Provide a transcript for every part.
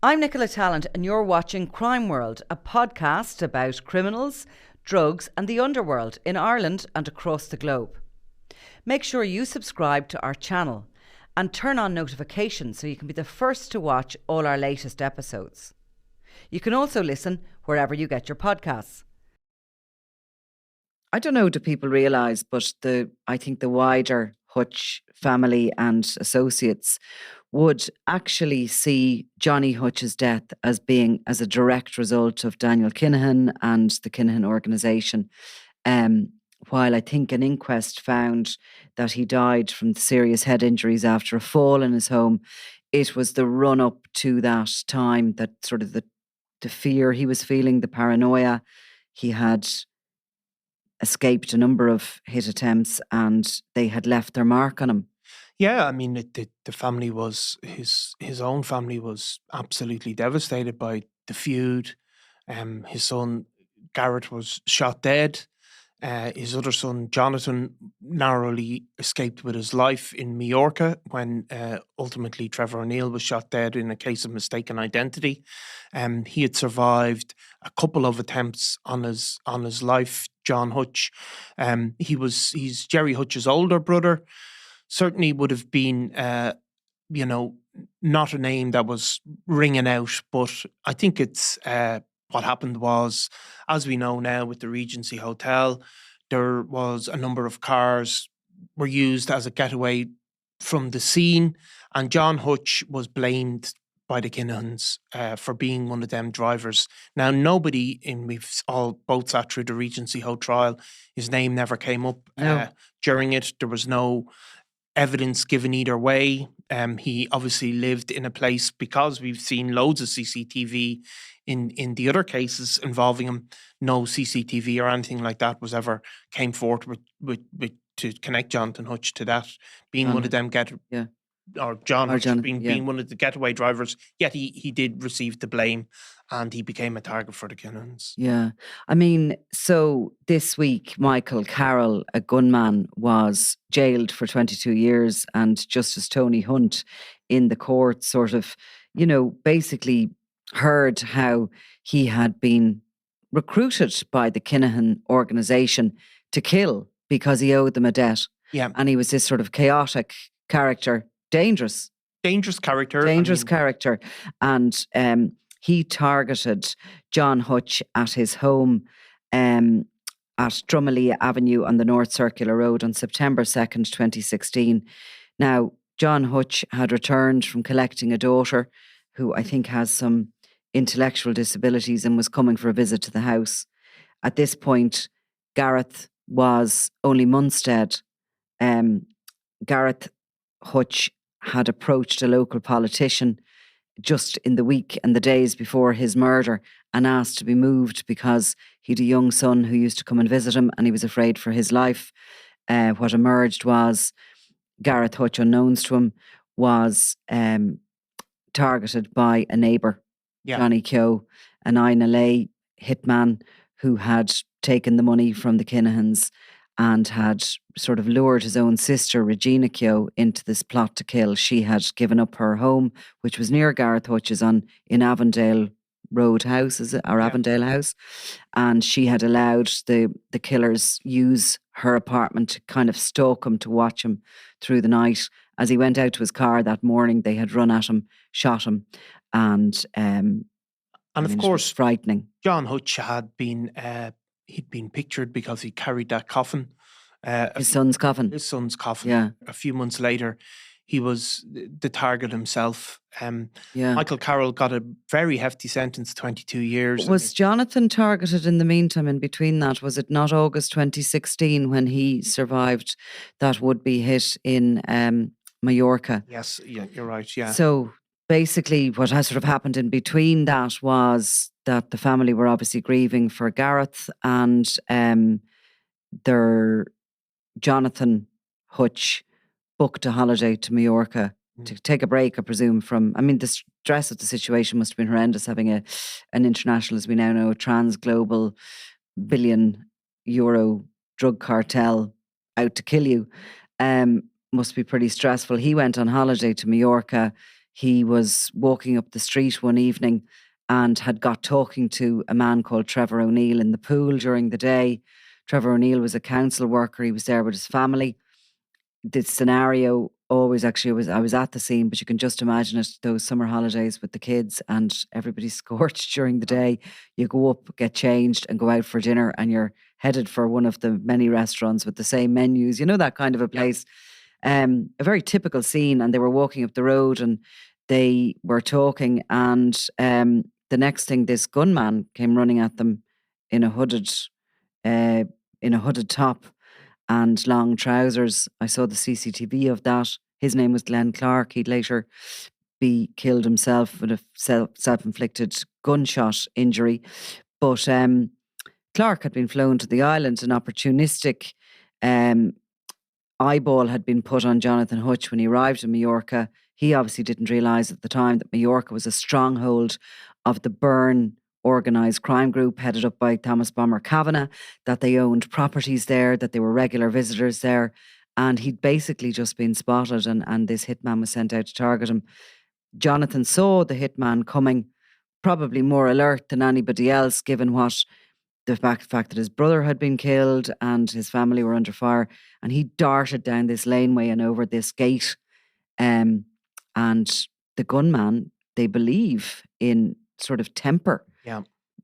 I'm Nicola Talent and you're watching Crime World, a podcast about criminals, drugs and the underworld in Ireland and across the globe. Make sure you subscribe to our channel and turn on notifications so you can be the first to watch all our latest episodes. You can also listen wherever you get your podcasts. I don't know, do people realise, but I think the wider Hutch family and associates would actually see Johnny Hutch's death as a direct result of Daniel Kinahan and the Kinahan organisation. While I think an inquest found that he died from serious head injuries after a fall in his home, it was the run up to that time that sort of the fear he was feeling, the paranoia. He had escaped a number of hit attempts and they had left their mark on him. Yeah, I mean, the family was, his own family was absolutely devastated by the feud. His son, Garrett, was shot dead. His other son, Jonathan, narrowly escaped with his life in Majorca when ultimately Trevor O'Neill was shot dead in a case of mistaken identity. He had survived a couple of attempts on his life, John Hutch. He's Jerry Hutch's older brother. Certainly would have been, not a name that was ringing out, but I think it's what happened was, as we know now with the Regency Hotel, there was a number of cars were used as a getaway from the scene, and John Hutch was blamed by the Kinahans for being one of them drivers. Now, nobody, we've all both sat through the Regency Hotel trial, his name never came up during it. There was no evidence given either way. He obviously lived in a place, because we've seen loads of CCTV in the other cases involving him. No CCTV or anything like that came forth with to connect Jonathan Hutch to that being one of them John Hutch being one of the getaway drivers. Yet he did receive the blame and he became a target for the Kinahans. Yeah. I mean, so this week, Michael Carroll, a gunman, was jailed for 22 years, and Justice Tony Hunt in the court sort of, basically heard how he had been recruited by the Kinahan organisation to kill because he owed them a debt. Yeah. And he was this sort of chaotic character, dangerous character. And he targeted John Hutch at his home at Drummondley Avenue on the North Circular Road on September 2nd, 2016. Now, John Hutch had returned from collecting a daughter who I think has some intellectual disabilities and was coming for a visit to the house. At this point, Gareth was only months dead. Gareth Hutch had approached a local politician just in the week and the days before his murder and asked to be moved because he'd a young son who used to come and visit him and he was afraid for his life. What emerged was Gareth Hutch, unknowns to him, was targeted by a neighbour, Johnny Keogh, an Inalay hitman who had taken the money from the Kinahans and had sort of lured his own sister, Regina Keogh, into this plot to kill. She had given up her home, which was near Gareth Hutch's in Avondale Road House, Avondale House. And she had allowed the killers use her apartment to kind of stalk him, to watch him through the night. As he went out to his car that morning, they had run at him, shot him. And of course, frightening. John Hutch had been... he'd been pictured because he carried that coffin. His son's coffin. Yeah. A few months later, he was the target himself. Michael Carroll got a very hefty sentence, 22 years. Was Jonathan targeted in the meantime, in between that? Was it not August 2016 when he survived that would-be hit in Majorca? Yes, yeah, you're right, yeah. So basically what has sort of happened in between that was that the family were obviously grieving for Gareth, and their Jonathan Hutch booked a holiday to Majorca to take a break, I presume, the stress of the situation must have been horrendous, having an international, as we now know, trans-global billion-euro drug cartel out to kill you. Must be pretty stressful. He went on holiday to Majorca. he was walking up the street one evening and had got talking to a man called Trevor O'Neill in the pool during the day. Trevor O'Neill was a council worker. He was there with his family. The scenario always actually I was at the scene, but you can just imagine it, those summer holidays with the kids and everybody's scorched during the day. You go up, get changed and go out for dinner, and you're headed for one of the many restaurants with the same menus, that kind of a place. A very typical scene. And they were walking up the road and they were talking, and the next thing, this gunman came running at them in a hooded top and long trousers. I saw the CCTV of that. His name was Glenn Clark. He'd later be killed himself with a self-inflicted gunshot injury. But Clark had been flown to the island. An opportunistic eyeball had been put on Jonathan Hutch when he arrived in Majorca. He obviously didn't realise at the time that Majorca was a stronghold of the Byrne organised crime group headed up by Thomas Bomber Kavanagh, that they owned properties there, that they were regular visitors there. And he'd basically just been spotted, and this hitman was sent out to target him. Jonathan saw the hitman coming, probably more alert than anybody else, given the fact that his brother had been killed and his family were under fire. And he darted down this laneway and over this gate. And the gunman, they believe in sort of temper,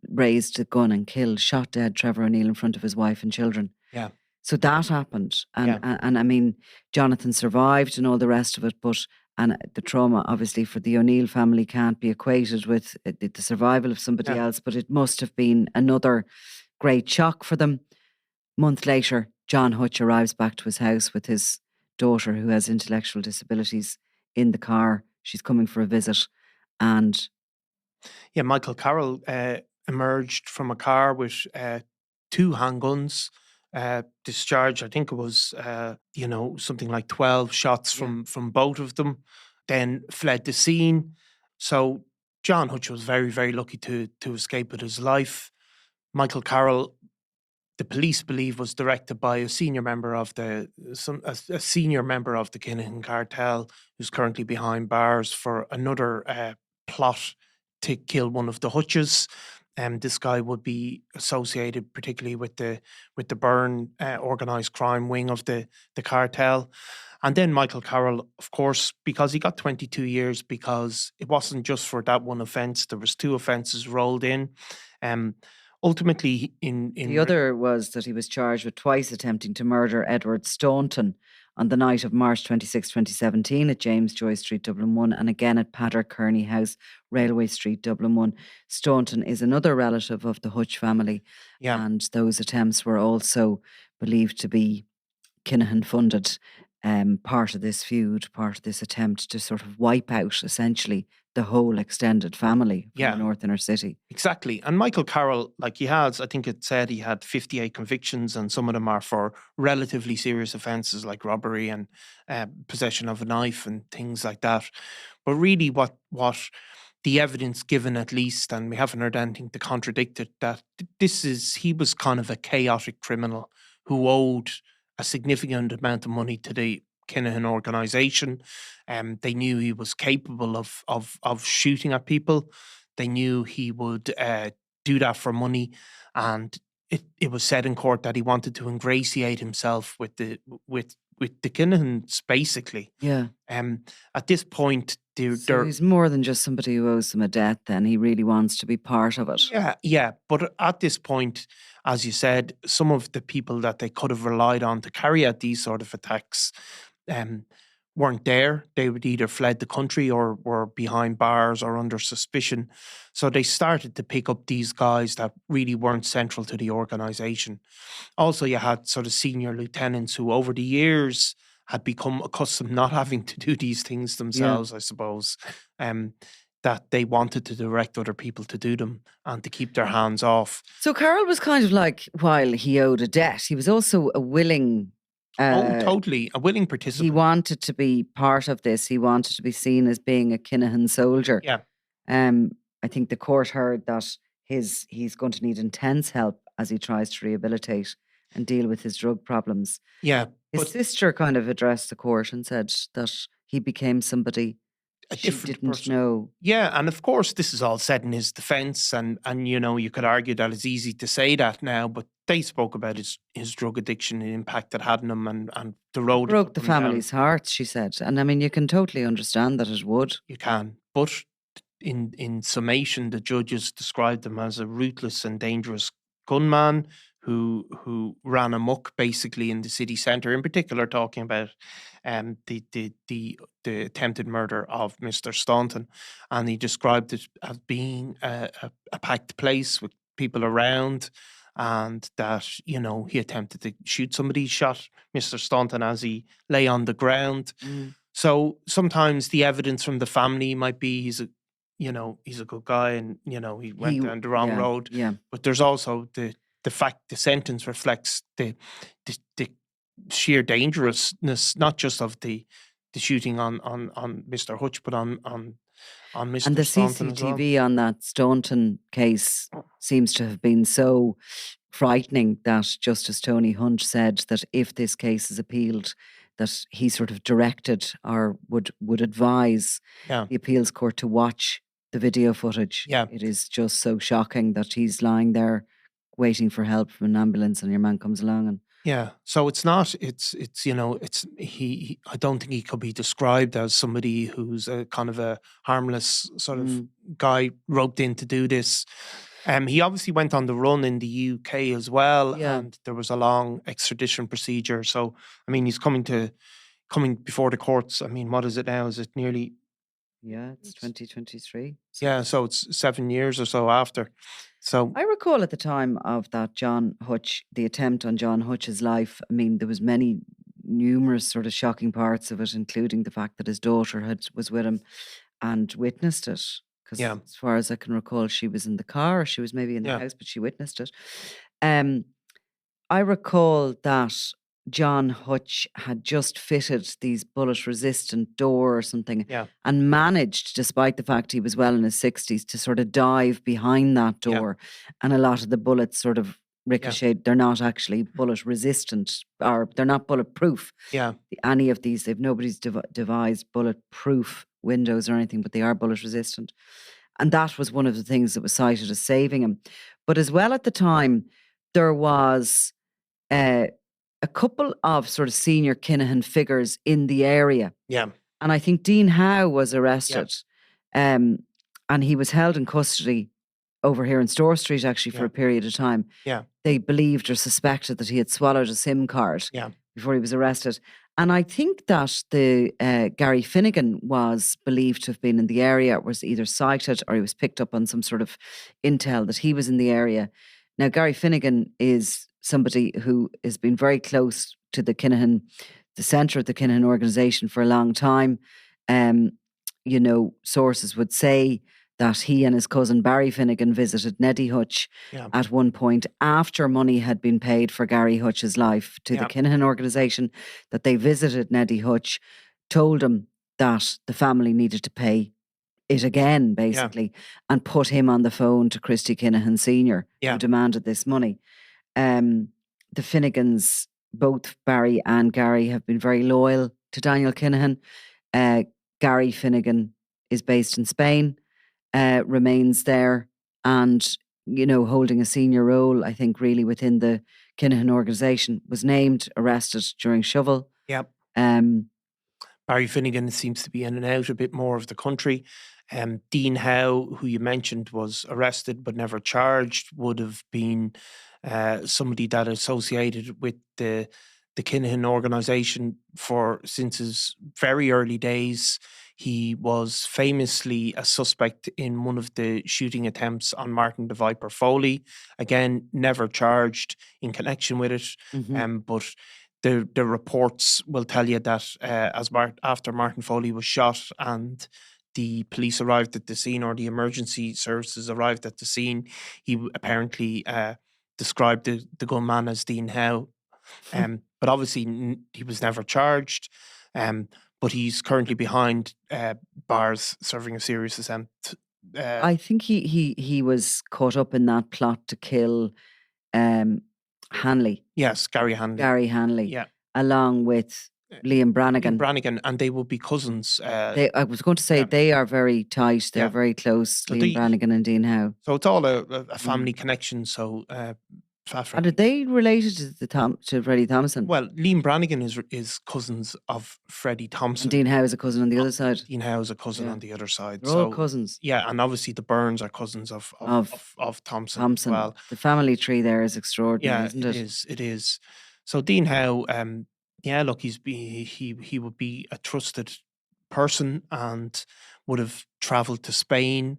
raised the gun and shot dead Trevor O'Neill in front of his wife and children. Yeah. So that happened. And I mean, Jonathan survived and all the rest of it, and the trauma, obviously, for the O'Neill family can't be equated with the survival of somebody else, but it must have been another great shock for them. A month later, John Hutch arrives back to his house with his daughter, who has intellectual disabilities, in the car. She's coming for a visit. And Michael Carroll emerged from a car with 2 handguns, discharged, I think it was, something like 12 shots from both of them, then fled the scene. So John Hutch was very, very lucky to escape with his life. Michael Carroll, the police believe, was directed by a senior member of the Kinahan cartel, who's currently behind bars for another plot to kill one of the Hutches. This guy would be associated particularly with the Byrne organised crime wing of the cartel. And then Michael Carroll, of course, because he got 22 years, because it wasn't just for that one offence, there was 2 offences rolled in. Ultimately, in the other was that he was charged with twice attempting to murder Edward Staunton on the night of March 26, 2017 at James Joy Street, Dublin 1, and again at Padder Kearney House, Railway Street, Dublin 1. Staunton is another relative of the Hutch family, and those attempts were also believed to be Kinahan funded, part of this feud, part of this attempt to sort of wipe out, essentially, the whole extended family from the North Inner City. Exactly. And Michael Carroll, I think it said he had 58 convictions, and some of them are for relatively serious offences like robbery and possession of a knife and things like that. But really what the evidence given, at least, and we haven't heard anything to contradict it, that he was kind of a chaotic criminal who owed a significant amount of money to the Kinahan organisation. They knew he was capable of shooting at people. They knew he would do that for money, and it was said in court that he wanted to ingratiate himself with the Kinahans, basically. Yeah. At this point, so he's more than just somebody who owes them a debt. Then he really wants to be part of it. Yeah. But at this point, as you said, some of the people that they could have relied on to carry out these sort of attacks weren't there. They would either fled the country or were behind bars or under suspicion. So they started to pick up these guys that really weren't central to the organisation. Also, you had sort of senior lieutenants who over the years had become accustomed not having to do these things themselves, I suppose, that they wanted to direct other people to do them and to keep their hands off. So Carroll was kind of like, while he owed a debt, he was also a willing... totally. A willing participant. He wanted to be part of this. He wanted to be seen as being a Kinahan soldier. Yeah. I think the court heard that he's going to need intense help as he tries to rehabilitate and deal with his drug problems. Yeah. His sister kind of addressed the court and said that he became somebody a She different didn't person. know. Yeah, and of course, this is all said in his defense, and you could argue that it's easy to say that now, but they spoke about his drug addiction, the impact it had on him, and the It road it broke took the him down. family's hearts, she said. And I mean, you can totally understand that it would. You can, but in summation, the judges described him as a ruthless and dangerous gunman who ran amok basically in the city centre. In particular, talking about the attempted murder of Mr. Staunton, and he described it as being a packed place with people around, and that he attempted to shoot somebody. He shot Mr. Staunton as he lay on the ground. Mm. So sometimes the evidence from the family might be he's a good guy, and he went down the wrong Yeah, road. yeah. But there's also the fact the sentence reflects the sheer dangerousness, not just of the shooting on Mr. Hutch, but on And Mr. the Staunton as well. CCTV on that Staunton case seems to have been so frightening that Justice Tony Hunt said that if this case is appealed, that he sort of directed or would advise Yeah, the appeals court to watch the video footage. yeah. It is just so shocking that he's lying there waiting for help from an ambulance and your man comes along and Yeah, so it's not. It's he. I don't think he could be described as somebody who's a kind of a harmless sort of guy roped in to do this. He obviously went on the run in the UK as well, yeah. and there was a long extradition procedure. So I mean, he's coming before the courts. I mean, what is it now? Is it nearly? Yeah, it's 2023. Yeah, so it's 7 years or so after. So I recall at the time of that John Hutch, the attempt on John Hutch's life. I mean, there was numerous sort of shocking parts of it, including the fact that his daughter was with him and witnessed it. Because yeah, as far as I can recall, she was in the car, she was maybe in the yeah, house, but she witnessed it. Um, I recall that John Hutch had just fitted these bullet resistant door or something yeah, and managed, despite the fact he was well in his 60s, to sort of dive behind that yeah, door. And a lot of the bullets sort of yeah, ricocheted. They're not actually bullet resistant or they're not bulletproof. yeah, Any of these, nobody's devised bulletproof windows or anything, but they are bullet resistant. And that was one of the things that was cited as saving him. But as well at the time, there was a couple of sort of senior Kinahan figures in the area. yeah, And I think Dean Howe was yeah, arrested. And he was held in custody over here in Store Street actually for yeah, a period of time. yeah, They believed or suspected that he had swallowed a SIM card yeah, before he was arrested. And I think that the Gary Finnegan was believed to have been in the area, was either cited or he was picked up on some sort of intel that he was in the area. Now, Gary Finnegan is somebody who has been very close to the Kinahan, the centre of the Kinahan organisation for a long time. Sources would say that he and his cousin Barry Finnegan visited Neddy Hutch yeah, at one point after money had been paid for Gary Hutch's life to the yeah, Kinahan organisation, that they visited Neddy Hutch, told him that the family needed to pay it again, basically, and put him on the phone to Christy Kinahan Sr., yeah, who demanded this money. The Finnegans, both Barry and Gary, have been very loyal to Daniel Kinahan. Gary Finnegan is based in Spain, remains there, and holding a senior role, I think, really within the Kinahan organisation. Was named, arrested during Shovel. yeah. Um, Barry Finnegan seems to be in and out a bit more of the country. Dean Howe, who you mentioned, was arrested but never charged, would have been somebody that associated with the Kinahan organisation since his very early days. He was famously a suspect in one of the shooting attempts on Martin the Viper Foley. Again, never charged in connection with it, but the reports will tell you that after Martin Foley was shot and the police arrived at the scene, or the emergency services arrived at the scene, he apparently described the gunman as Dean Howe. But obviously he was never charged. But he's currently behind bars serving a serious attempt. I think he was caught up in that plot to kill Hanley. Yes, Gary Hanley. Gary Hanley, Yeah, along with Liam Liam Brannigan. Brannigan, and they would be cousins. I was going to say Yeah, they are very tight. They're yeah. very close, So Liam Brannigan and Dean Howe. so it's all a Mm. family connection. So Fat And Freddy. are they related to Freddie Thompson? Well, Liam Brannigan is cousins of Freddie And Thompson. Dean Howe is a cousin on the other side. Dean Howe is a cousin Yeah. on the other side. They're all So cousins yeah, and obviously the Burns are cousins of Thompson as Thompson. well. The family tree there is extraordinary, Yeah, isn't it it? is. It is. So Dean Howe, yeah, look, he would be a trusted person and would have travelled to Spain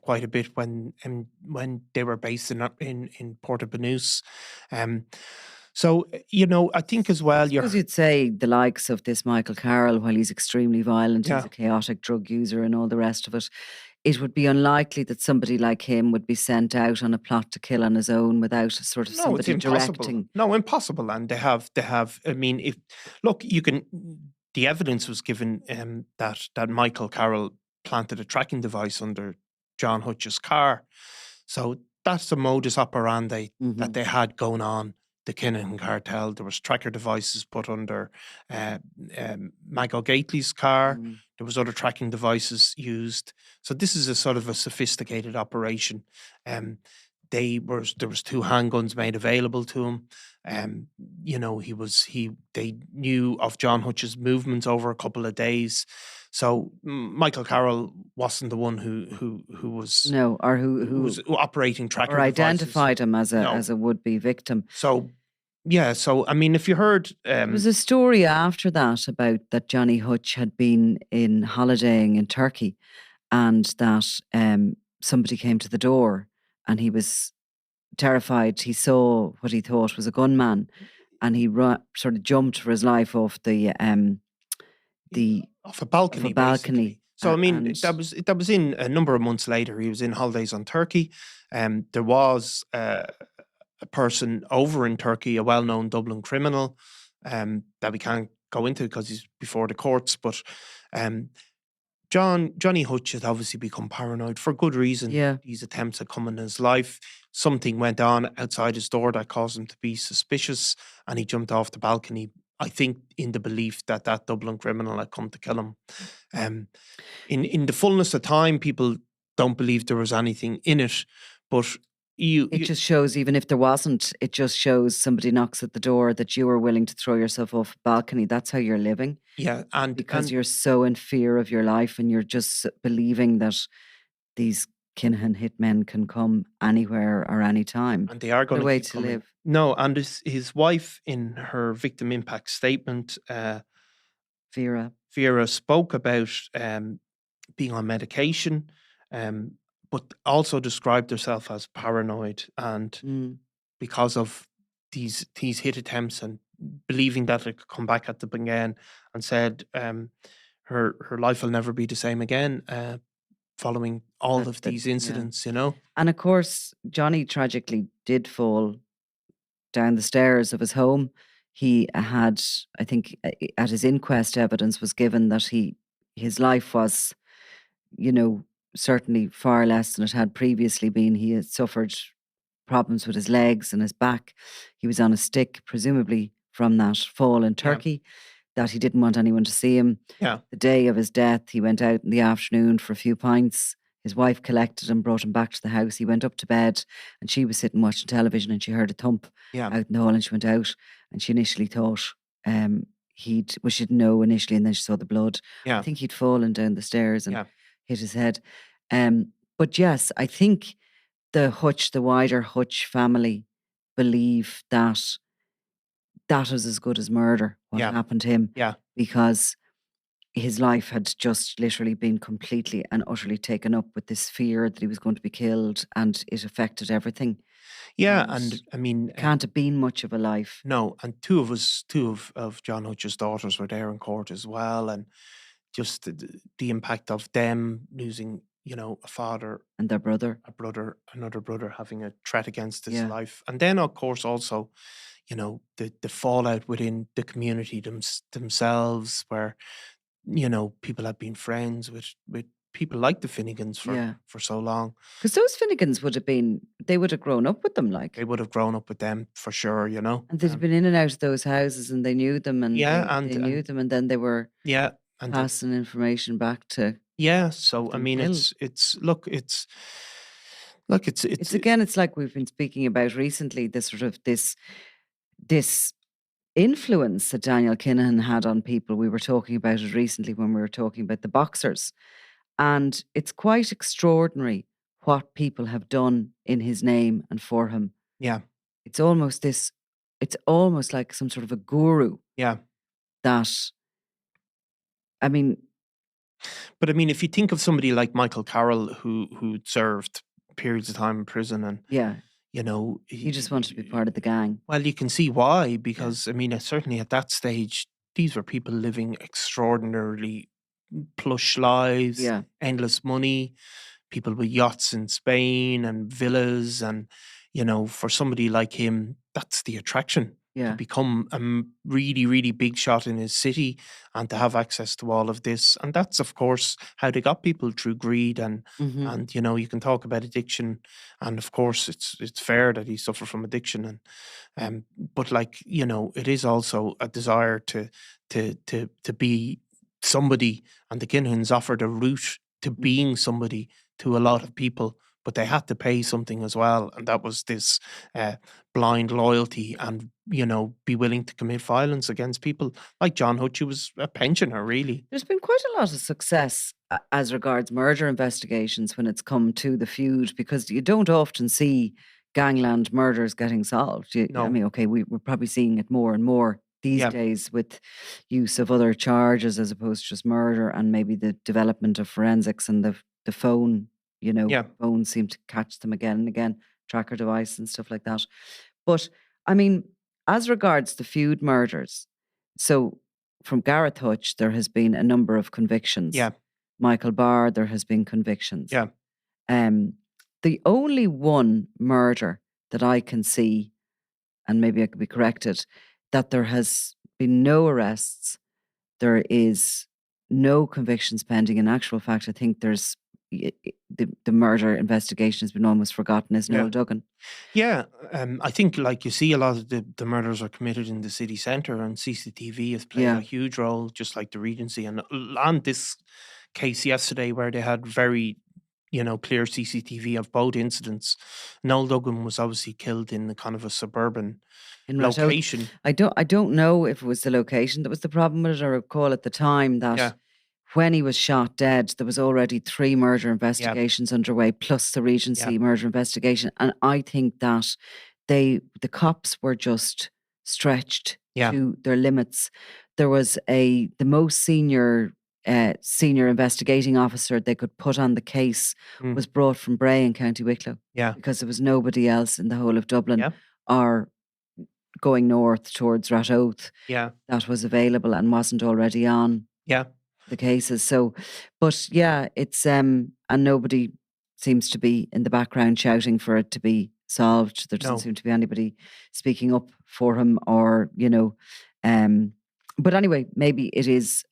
quite a bit when they were based in Puerto Banús. So I think as well, I suppose you'd say the likes of this Michael Carroll, while he's extremely violent, he's Yeah. a chaotic drug user and all the rest of it. It would be unlikely that somebody like him would be sent out on a plot to kill on his own without a sort of No, it's somebody impossible. directing. No, impossible. And they have. I mean, if look, you can. The evidence was given that Michael Carroll planted a tracking device under John Hutch's car, so that's the modus operandi that they had going on. The Kinahan cartel. There was tracker devices put under Michael Gately's car. Mm. There was other tracking devices used. So this is a sort of a sophisticated operation. There was 2 handguns made available to him. They knew of John Hutch's movements over a couple of days. So Michael Carroll wasn't the one who was No, or who was operating tracker or devices. identified him as No. a would-be victim. So yeah, so I mean, if you heard, There was a story after that about that Johnny Hutch had been in holidaying in Turkey, and that somebody came to the door, and he was terrified. He saw what he thought was a gunman, and he sort of jumped for his life off off a balcony, balcony. basically. So I mean, and- that was in a number of months later. He was in holidays on Turkey. There was a person over in Turkey, a well-known Dublin criminal, that we can't go into because he's before the courts. But Johnny Hutch had obviously become paranoid for good reason. Yeah. These attempts had come in his life. Something went on outside his door that caused him to be suspicious, and he jumped off the balcony. I think in the belief that Dublin criminal had come to kill him. In the fullness of time, people don't believe there was anything in it, but it just shows, even if there wasn't, it just shows somebody knocks at the door that you are willing to throw yourself off a balcony. That's how you're living. Yeah, because you're so in fear of your life, and you're just believing that these Kinahan hitmen can come anywhere or anytime. And they are going the way keep to coming. live. No, and his wife, in her victim impact statement, Vera spoke about being on medication, but also described herself as paranoid, and because of these hit attempts and believing that it could come back at them again, and said her life will never be the same again following all of these incidents, And of course, Johnny tragically did fall down the stairs of his home. He had, I think, at his inquest, evidence was given that his life was, certainly far less than it had previously been. He had suffered problems with his legs and his back. He was on a stick, presumably from that fall in Turkey, that he didn't want anyone to see him. Yeah. The day of his death, he went out in the afternoon for a few pints. His wife collected him, brought him back to the house. He went up to bed, and she was sitting watching television, and she heard a thump out in the hall, and she went out, and she initially thought she didn't know initially, and then she saw the blood. Yeah. I think he'd fallen down the stairs and hit his head. But yes, I think the wider Hutch family believe that was as good as murder, what happened to him. Yeah. Because his life had just literally been completely and utterly taken up with this fear that he was going to be killed, and it affected everything. Yeah, and I mean, can't have been much of a life. No, and two of John Hutch's daughters were there in court as well, and just the impact of them losing, a father and their brother, another brother having a threat against his life, and then of course also, the fallout within the community themselves, where people have been friends with people like the Finnegans Yeah. for so long. Because those Finnegans they would have grown up with them, like. They would have grown up with them for sure, you know. And they'd been in and out of those houses and they knew them and Yeah, they knew them and then they were yeah, and passing information back to yeah. So I them mean, killed. it's look, it's It's again, it's like we've been speaking about recently, this sort of this influence that Daniel Kinahan had on people. We were talking about it recently when we were talking about the boxers. And it's quite extraordinary what people have done in his name and for him. yeah, It's almost like some sort of a guru yeah. that, I mean, But I mean, if you think of somebody like Michael Carroll, who served periods of time in prison, and yeah, you know, he just wanted to be part of the gang. well, you can see why, Yeah. because I mean, certainly at that stage, these were people living extraordinarily plush lives, Yeah. endless money, people with yachts in Spain and villas, and you know, for somebody like him, that's the attraction. To Yeah. become a really, really big shot in his city and to have access to all of this. And that's, of course, how they got people through greed and you know, you can talk about addiction. And of course, it's fair that he suffered from addiction. But like, you know, it is also a desire to be somebody. And the Kinahans offered a route to being somebody to a lot of people, but they had to pay something as well, and that was this blind loyalty and, you know, be willing to commit violence against people like John Hutch, who was a pensioner, really. There's been quite a lot of success as regards murder investigations when it's come to the feud, because you don't often see gangland murders getting solved. I No, mean, okay, we're probably seeing it more and more these yeah, days with use of other charges as opposed to just murder, and maybe the development of forensics and the phone, yeah, phones seem to catch them again and again, tracker device and stuff like that. But I mean, as regards the feud murders, so from Gareth Hutch, there has been a number of convictions. yeah, Michael Barr, there has been convictions. yeah, Um, the only one murder that I can see, and maybe I could be corrected, that there has been no arrests, there is no convictions pending. In actual fact, I think the murder investigation has been almost forgotten, is yeah. Noel Duggan. Yeah, I think like you see a lot of the murders are committed in the city centre, and CCTV has played Yeah. a huge role, just like the Regency. And on this case yesterday, where they had very, you know, clear CCTV of both incidents, Noel Duggan was obviously killed in a kind of a suburban In Rathout. location. I don't know if it was the location that was the problem with it. I recall at the time that Yeah, when he was shot dead, there was already 3 murder yeah, investigations underway, plus the yeah, Regency murder investigation. And I think that the cops were just stretched yeah, to their limits. There was the most senior investigating officer they could put on the case mm, was brought from Bray in County Wicklow, yeah, because there was nobody else in the whole of Dublin yeah, or going north towards Rathout yeah, that was available and wasn't already on yeah. the cases. So, but yeah, it's and nobody seems to be in the background shouting for it to be solved. There doesn't No, seem to be anybody speaking up for him, or but anyway, maybe it is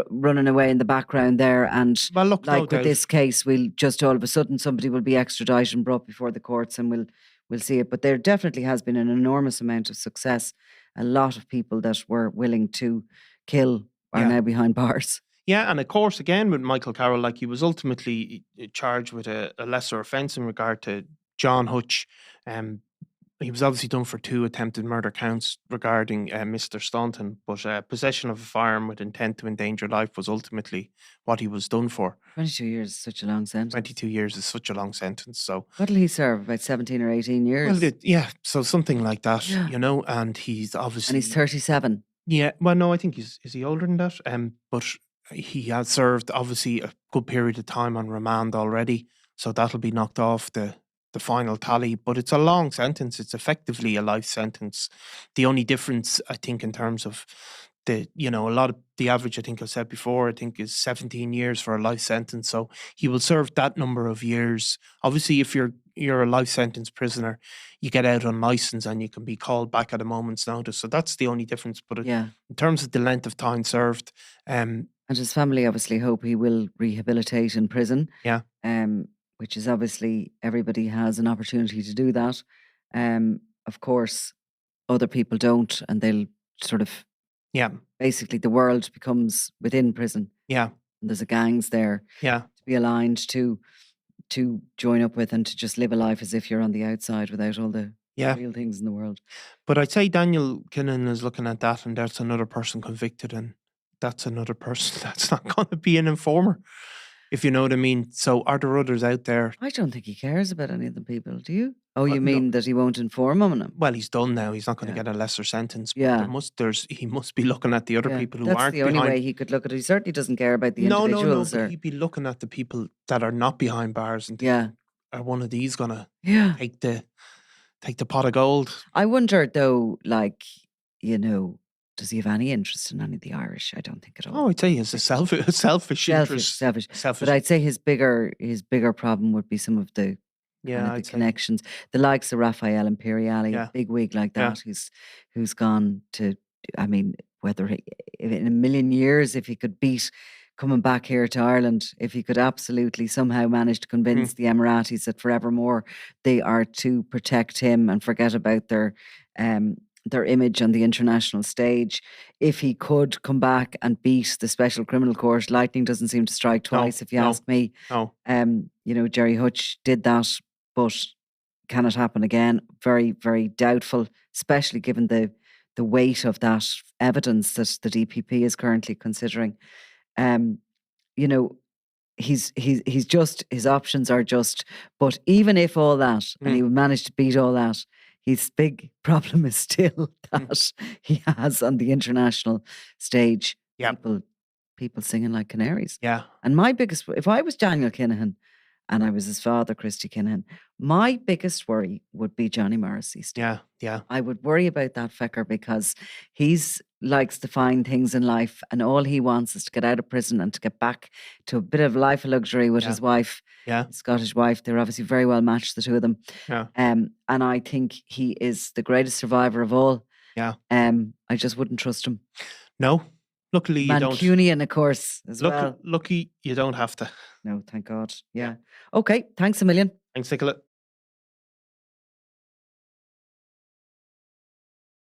running away in the background there. And well, look, no like with doubt. this case, we'll just all of a sudden somebody will be extradited and brought before the courts, and we'll see it. But there definitely has been an enormous amount of success. A lot of people that were willing to kill are Yeah. now behind bars. Yeah, and of course, again with Michael Carroll, like he was ultimately charged with a lesser offence in regard to John Hutch. He was obviously done for 2 attempted murder counts regarding Mr. Staunton, but possession of a firearm with intent to endanger life was ultimately what he was done for. 22 years is such a long sentence. 22 years is such a long sentence. So, What'll he serve? About 17 or 18 years? well, yeah, so something like that, Yeah. you know, and he's obviously. And he's 37. Yeah, well, no, I think is he older than that? But he has served obviously a good period of time on remand already, so that'll be knocked off the final tally. But it's a long sentence; it's effectively a life sentence. The only difference, I think, in terms of a lot of the average, I think I've said before, I think is 17 years for a life sentence. So he will serve that number of years. Obviously, if you're a life sentence prisoner, you get out on license and you can be called back at a moment's notice. So that's the only difference. But Yeah. in terms of the length of time served, And his family obviously hope he will rehabilitate in prison, Yeah. which is obviously everybody has an opportunity to do that. Of course, other people don't, and they'll sort of Yeah. basically the world becomes within prison. Yeah. And there's a gangs there Yeah. to be aligned to join up with and to just live a life as if you're on the outside without all the Yeah. real things in the world. But I'd say Daniel Kinahan is looking at that, and there's another person convicted, and that's another person that's not going to be an informer, if you know what I mean. So are there others out there? I don't think he cares about any of the people. Do you? Oh, Well, you no. mean that he won't inform on them? Well, he's done now. He's not going to Yeah. get a lesser sentence. But Yeah. he must be looking at the other Yeah. people who That's aren't the only behind. way he could look at it. He certainly doesn't care about the No, individuals. but he'd be looking at the people that are not behind bars and Yeah. thinking, are one of these going to Yeah. take the pot of gold? I wonder though, like, does he have any interest in any of the Irish? I don't think at all. Oh, I'd say it's a selfish interest. Selfish. But I'd say his bigger problem would be some of the Yeah, the connections, the likes of Raphael Imperiali, Yeah. a big wig like Yeah. that, who's gone to. I mean, whether in a million years, if he could beat coming back here to Ireland, if he could absolutely somehow manage to convince the Emiratis that forevermore they are to protect him and forget about their image on the international stage. If he could come back and beat the Special Criminal Court, lightning doesn't seem to strike twice, if you ask me. No. Jerry Hutch did that, but can it happen again? Very, very doubtful, especially given the weight of that evidence that the DPP is currently considering. His options are just, but even if all that, and he would manage to beat all that, his big problem is still that he has on the international stage people singing like canaries. Yeah. And if I was Daniel Kinahan and I was his father, Christy Kinahan, my biggest worry would be Johnny Morrissey. Yeah. Yeah. I would worry about that fecker because he's likes to find things in life, and all he wants is to get out of prison and to get back to a bit of life of luxury with his wife, his Scottish wife. They're obviously very well matched, the two of them. Yeah. And I think he is the greatest survivor of all. Yeah. I just wouldn't trust him. No. Luckily, you don't. Mancunian, of course, as well. Lucky, you don't have to. No, thank God. Yeah. Okay. Thanks a million. Thanks, Nicola.